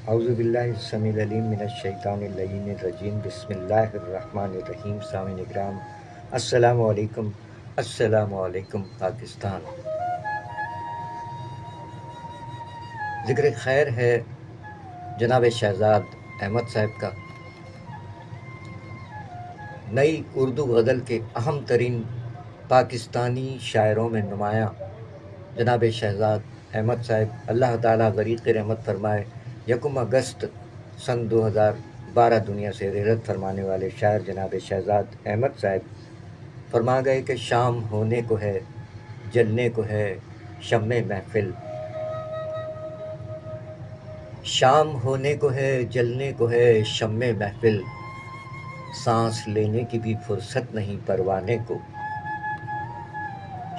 اعوذ باللہ السمیع العلیم من الشیطان اللعین الرجیم بسم اللہ الرحمن الرحیم سامعین اکرام السلام علیکم پاکستان۔ ذکر خیر ہے جناب شہزاد احمد صاحب کا۔ نئی اردو غزل کے اہم ترین پاکستانی شاعروں میں نمایاں جناب شہزاد احمد صاحب، اللہ تعالیٰ غریق رحمت فرمائے۔ 1 اگست سن 2012 دنیا سے رحلت فرمانے والے شاعر جناب شہزاد احمد صاحب فرما گئے کہ شام ہونے کو ہے، جلنے کو ہے شمع محفل، شام ہونے کو ہے، جلنے کو ہے شمع محفل، سانس لینے کی بھی فرصت نہیں پروانے کو۔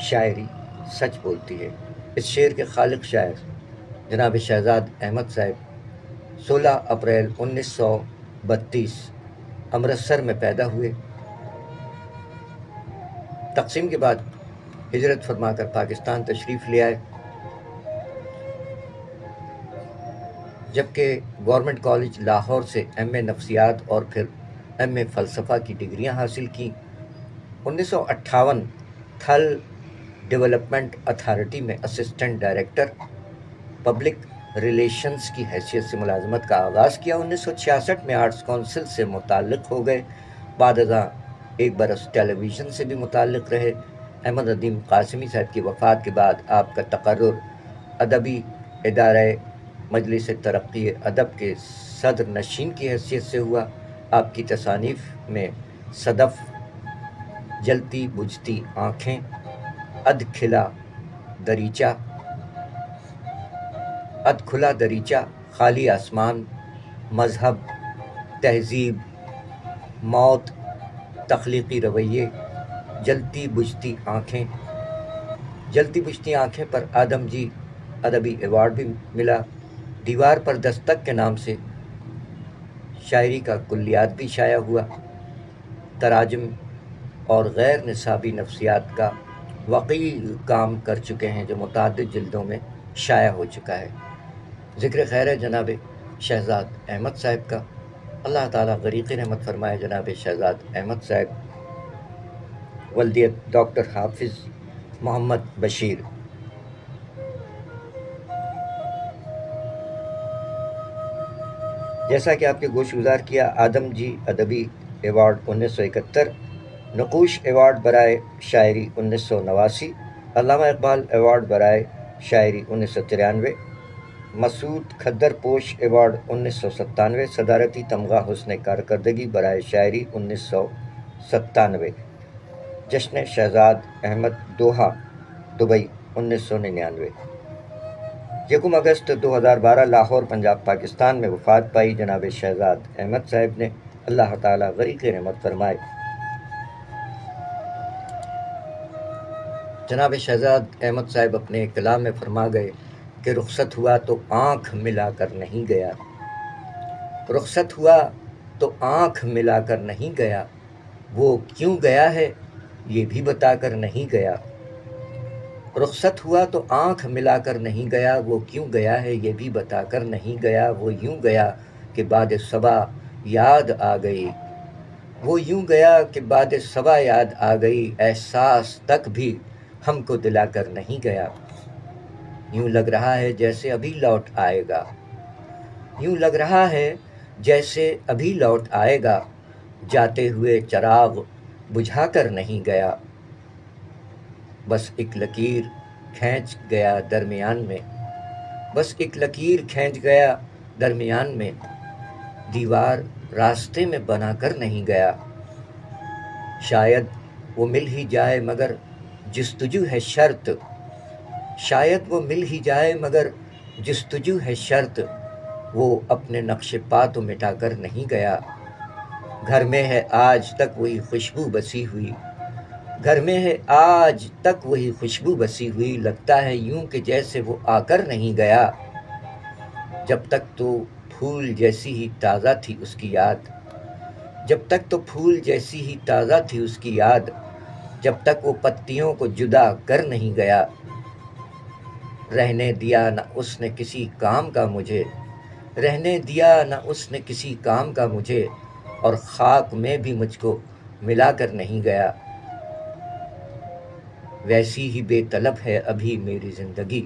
شاعری سچ بولتی ہے۔ اس شعر کے خالق شاعر جناب شہزاد احمد صاحب 16 اپریل 1932 امرتسر میں پیدا ہوئے۔ تقسیم کے بعد ہجرت فرما کر پاکستان تشریف لے آئے، جبکہ گورنمنٹ کالج لاہور سے ایم اے نفسیات اور پھر ایم اے فلسفہ کی ڈگریاں حاصل کیں۔ 1958 تھل ڈیولپمنٹ اتھارٹی میں اسسٹنٹ ڈائریکٹر پبلک ریلیشنز کی حیثیت سے ملازمت کا آغاز کیا۔ 1966 میں آرٹس کونسل سے متعلق ہو گئے، بعد ازاں 1 برس ٹیلی ویژن سے بھی متعلق رہے۔ احمد ندیم قاسمی صاحب کی وفات کے بعد آپ کا تقرر ادبی ادارہ مجلس ترقی ادب کے صدر نشین کی حیثیت سے ہوا۔ آپ کی تصانیف میں صدف، جلتی بجھتی آنکھیں، ادھ کھلا دریچہ، خالی آسمان، مذہب، تہذیب، موت، تخلیقی رویے، جلتی بجھتی آنکھیں پر آدم جی ادبی ایوارڈ بھی ملا۔ دیوار پر دستک کے نام سے شاعری کا کلیات بھی شائع ہوا۔ تراجم اور غیر نصابی نفسیات کا وقیع کام کر چکے ہیں جو متعدد جلدوں میں شائع ہو چکا ہے۔ ذکر خیر ہے جناب شہزاد احمد صاحب کا، اللہ تعالیٰ غریق رحمت فرمائے جناب شہزاد احمد صاحب۔ ولدیت ڈاکٹر حافظ محمد بشیر۔ جیسا کہ آپ کے گوش گزار کیا، آدم جی ادبی ایوارڈ 1971، نقوش ایوارڈ برائے شاعری 1989، علامہ اقبال ایوارڈ برائے شاعری 1993، مسعود کھدر پوش ایوارڈ 1997، صدارتی تمغہ حسن کارکردگی برائے شاعری 1997، جشن شہزاد احمد دوحہ دبئی 1999۔ 1 اگست 2012 لاہور پنجاب پاکستان میں وفات پائی جناب شہزاد احمد صاحب نے، اللہ تعالیٰ غریق رحمت فرمائے۔ جناب شہزاد احمد صاحب اپنے کلام میں فرما گئے کہ رخصت ہوا تو آنکھ ملا کر نہیں گیا، رخصت ہوا تو آنکھ ملا کر نہیں گیا، وہ کیوں گیا ہے یہ بھی بتا کر نہیں گیا۔ رخصت ہوا تو آنکھ ملا کر نہیں گیا، وہ کیوں گیا ہے یہ بھی بتا کر نہیں گیا، وہ یوں گیا کہ بعد صبا یاد آ گئی، وہ یوں گیا کہ بعد صبا یاد آ گئی، احساس تک بھی ہم کو دلا کر نہیں گیا۔ یوں لگ رہا ہے جیسے ابھی لوٹ آئے گا، یوں لگ رہا ہے جیسے ابھی لوٹ آئے گا، جاتے ہوئے چراغ بجھا کر نہیں گیا، بس ایک لکیر کھینچ گیا درمیان میں، بس ایک لکیر کھینچ گیا درمیان میں، دیوار راستے میں بنا کر نہیں گیا، شاید وہ مل ہی جائے مگر جستجو ہے شرط، شاید وہ مل ہی جائے مگر جستجو ہے شرط، وہ اپنے نقش پا تو مٹا کر نہیں گیا، گھر میں ہے آج تک وہی خوشبو بسی ہوئی، گھر میں ہے آج تک وہی خوشبو بسی ہوئی، لگتا ہے یوں کہ جیسے وہ آ کر نہیں گیا، جب تک تو پھول جیسی ہی تازہ تھی اس کی یاد، جب تک تو پھول جیسی ہی تازہ تھی اس کی یاد، جب تک وہ پتیوں کو جدا کر نہیں گیا، رہنے دیا نہ اس نے کسی کام کا مجھے، رہنے دیا نہ اس نے کسی کام کا مجھے، اور خاک میں بھی مجھ کو ملا کر نہیں گیا۔ ویسی ہی بے طلب ہے ابھی میری زندگی،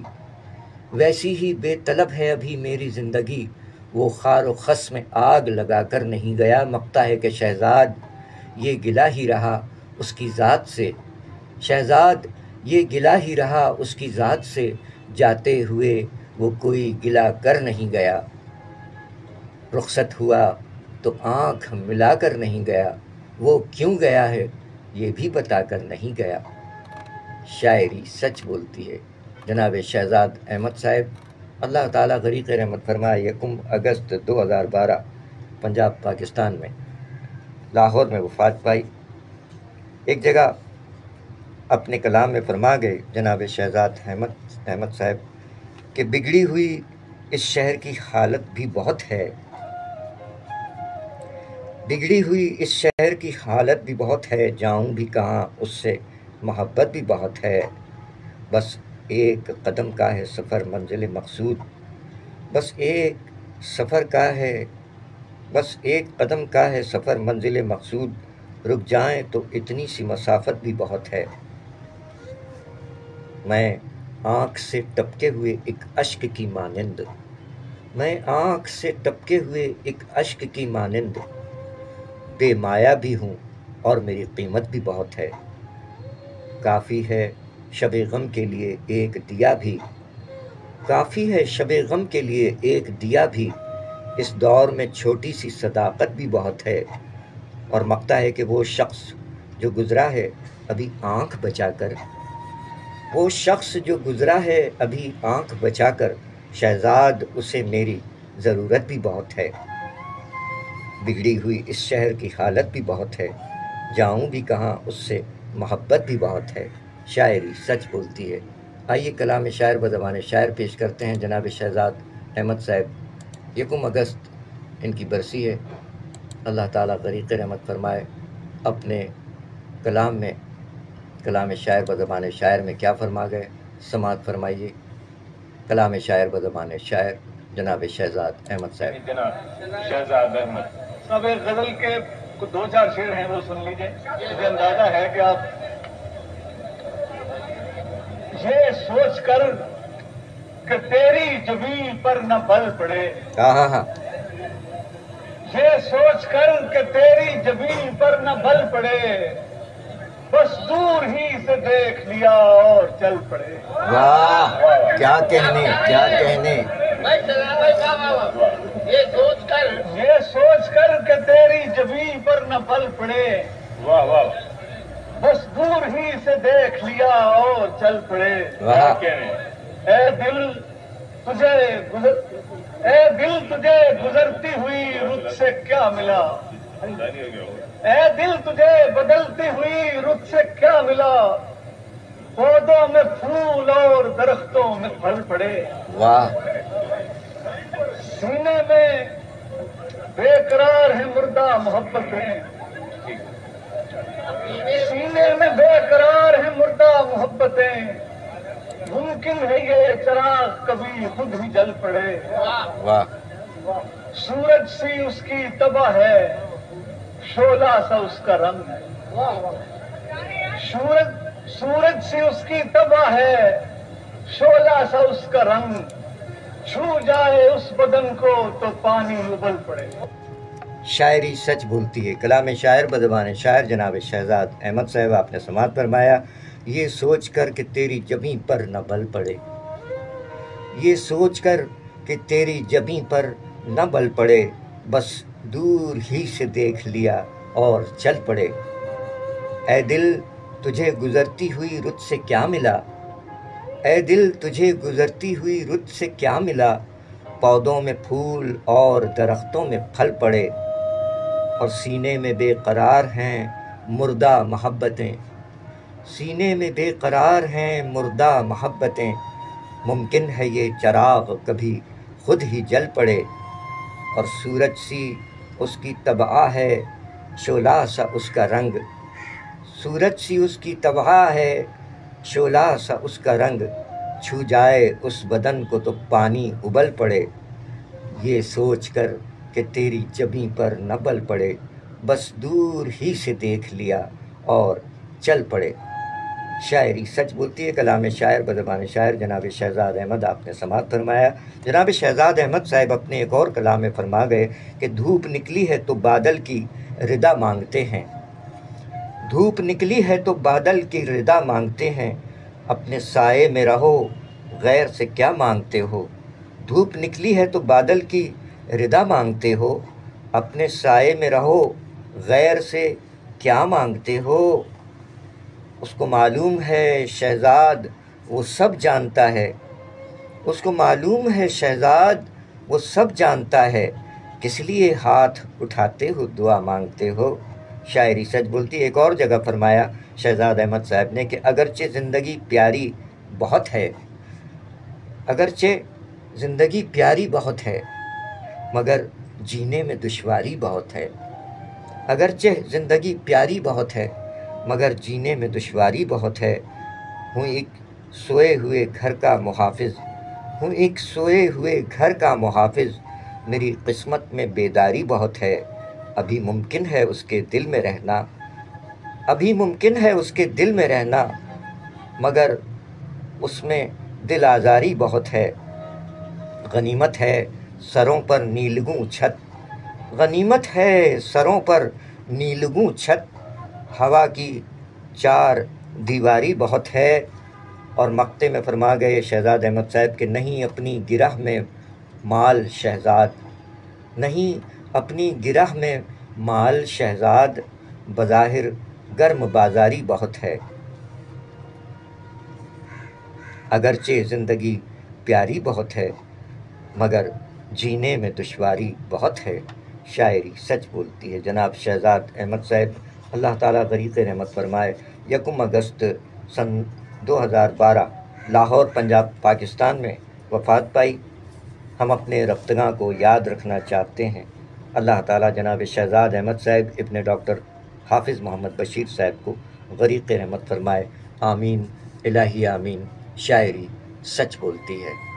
ویسی ہی بے طلب ہے ابھی میری زندگی، وہ خار و خس میں آگ لگا کر نہیں گیا۔ مقتا ہے کہ شہزاد یہ گلہ ہی رہا اس کی ذات سے، شہزاد یہ گلہ ہی رہا اس کی ذات سے، جاتے ہوئے وہ کوئی گلہ کر نہیں گیا۔ رخصت ہوا تو آنکھ ملا کر نہیں گیا، وہ کیوں گیا ہے یہ بھی بتا کر نہیں گیا۔ شاعری سچ بولتی ہے۔ جناب شہزاد احمد صاحب اللہ تعالیٰ غریق رحمت فرمائے، 1 اگست 2012 پنجاب پاکستان میں لاہور میں وفات پائی۔ ایک جگہ اپنے کلام میں فرما گئے جناب شہزاد احمد صاحب کہ بگڑی ہوئی اس شہر کی حالت بھی بہت ہے، بگڑی ہوئی اس شہر کی حالت بھی بہت ہے، جاؤں بھی کہاں اس سے محبت بھی بہت ہے۔ بس ایک قدم کا ہے سفر منزل مقصود، بس ایک قدم کا ہے سفر منزل مقصود، رک جائیں تو اتنی سی مسافت بھی بہت ہے۔ میں آنکھ سے ٹپکے ہوئے ایک اشک کی مانند، میں آنکھ سے ٹپکے ہوئے ایک اشک کی مانند، بے مایا بھی ہوں اور میری قیمت بھی بہت ہے۔ کافی ہے شب غم کے لیے ایک دیا بھی، کافی ہے شب غم کے لیے ایک دیا بھی، اس دور میں چھوٹی سی صداقت بھی بہت ہے۔ اور مقتا ہے کہ وہ شخص جو گزرا ہے ابھی آنکھ بچا کر، وہ شخص جو گزرا ہے ابھی آنکھ بچا کر، شہزاد اسے میری ضرورت بھی بہت ہے۔ بگڑی ہوئی اس شہر کی حالت بھی بہت ہے، جاؤں بھی کہاں اس سے محبت بھی بہت ہے۔ شاعری سچ بولتی ہے۔ آئیے کلام شاعر بزبان شاعر پیش کرتے ہیں جناب شہزاد احمد صاحب۔ 1 اگست ان کی برسی ہے۔ اللہ تعالیٰ غریق رحمت فرمائے۔ اپنے کلام میں، کلام شاعر بزبان شاعر میں کیا فرما گئے، سماعت فرمائیے۔ کلام شاعر بزبان شاعر جناب شہزاد احمد صاحب۔ جناب شہزاد احمد صاحب، ایک غزل کے 2-4 شعر ہیں وہ سن لیجئے۔ مجھے اندازہ ہے کہ آپ یہ سوچ کر کہ تیری جبین پر نہ بل پڑے، ہاں یہ سوچ کر کہ تیری جبین پر نہ بل پڑے، بس دور ہی سے دیکھ لیا اور چل پڑے۔ واہ، کیا کہنے، کیا کہنے۔ یہ سوچ کر کہ تیری جبین پر نہ بل پڑے، واہ واہ، بس دور ہی سے دیکھ لیا اور چل پڑے۔ واہ، اے دل تجھے گزرتی ہوئی رت سے کیا ملا، اے دل تجھے بدلتی ہوئی رت سے کیا ملا، پودوں میں پھول اور درختوں میں پھل پڑے۔ واہ، سینے میں بے قرار ہے مردہ محبتیں، سینے میں بے قرار ہے مردہ محبتیں، ممکن ہے یہ چراغ کبھی خود ہی جل پڑے۔ واہ، سورج سی اس کی تباہ ہے، شعلہ سا اس کا رنگ ہے، سورج سی اس کی تباہ ہے، شعلہ سا اس کا رنگ، چھو جائے اس بدن کو تو پانی ابل پڑے۔ شاعری سچ بولتی ہے۔ کلام شاعر بزبان شاعر جناب شہزاد احمد صاحب، آپ نے سماعت فرمایا۔ یہ سوچ کر کہ تیری جبیں پر نہ بل پڑے، یہ سوچ کر کہ تیری جبیں پر نہ بل پڑے، بس دور ہی سے دیکھ لیا اور چل پڑے۔ اے دل تجھے گزرتی ہوئی رت سے کیا ملا، اے دل تجھے گزرتی ہوئی رت سے کیا ملا، پودوں میں پھول اور درختوں میں پھل پڑے، اور سینے میں بے قرار ہیں مردہ محبتیں، سینے میں بے قرار ہیں مردہ محبتیں، ممکن ہے یہ چراغ کبھی خود ہی جل پڑے، اور سورج سی اس کی تباہ ہے شعلہ سا اس کا رنگ، سورج سی اس کی تباہ ہے شعلہ سا اس کا رنگ، چھو جائے اس بدن کو تو پانی ابل پڑے۔ یہ سوچ کر کہ تیری جبیں پر نہ بل پڑے، بس دور ہی سے دیکھ لیا اور چل پڑے۔ شاعری سچ بولتی ہے، کلام شاعر بزبان شاعر جناب شہزاد احمد آپ نے سماعت فرمایا۔ جناب شہزاد احمد صاحب اپنے ایک اور کلام میں فرما گئے کہ دھوپ نکلی ہے تو بادل کی ردا مانگتے ہیں، دھوپ نکلی ہے تو بادل کی ردا مانگتے ہیں، اپنے سائے میں رہو غیر سے کیا مانگتے ہو۔ دھوپ نکلی ہے تو بادل کی ردا مانگتے ہو، اپنے سائے میں رہو غیر سے کیا مانگتے ہو۔ اس کو معلوم ہے شہزاد وہ سب جانتا ہے، اس کو معلوم ہے شہزاد وہ سب جانتا ہے، کس لیے ہاتھ اٹھاتے ہو دعا مانگتے ہو۔ شاعری سچ بولتی۔ ایک اور جگہ فرمایا شہزاد احمد صاحب نے کہ اگرچہ زندگی پیاری بہت ہے، اگرچہ زندگی پیاری بہت ہے مگر جینے میں دشواری بہت ہے، اگرچہ زندگی پیاری بہت ہے مگر جینے میں دشواری بہت ہے۔ ہوں ایک سوئے ہوئے گھر کا محافظ، ہوں ایک سوئے ہوئے گھر کا محافظ، میری قسمت میں بیداری بہت ہے، ابھی ممکن ہے اس کے دل میں رہنا، ابھی ممکن ہے اس کے دل میں رہنا، مگر اس میں دل آزاری بہت ہے۔ غنیمت ہے سروں پر نیلگوں چھت، غنیمت ہے سروں پر نیلگوں چھت، ہوا کی چار دیواری بہت ہے۔ اور مقطع میں فرما گئے شہزاد احمد صاحب کہ نہیں اپنی گرہ میں مال شہزاد، نہیں اپنی گرہ میں مال شہزاد، بظاہر گرم بازاری بہت ہے، اگرچہ زندگی پیاری بہت ہے مگر جینے میں دشواری بہت ہے۔ شاعری سچ بولتی ہے۔ جناب شہزاد احمد صاحب اللہ تعالیٰ غریق رحمت فرمائے 1 اگست سن 2012 لاہور پنجاب پاکستان میں وفات پائی۔ ہم اپنے رفتگاں کو یاد رکھنا چاہتے ہیں۔ اللہ تعالیٰ جناب شہزاد احمد صاحب ابن ڈاکٹر حافظ محمد بشیر صاحب کو غریق رحمت فرمائے۔ آمین الہی آمین۔ شاعری سچ بولتی ہے۔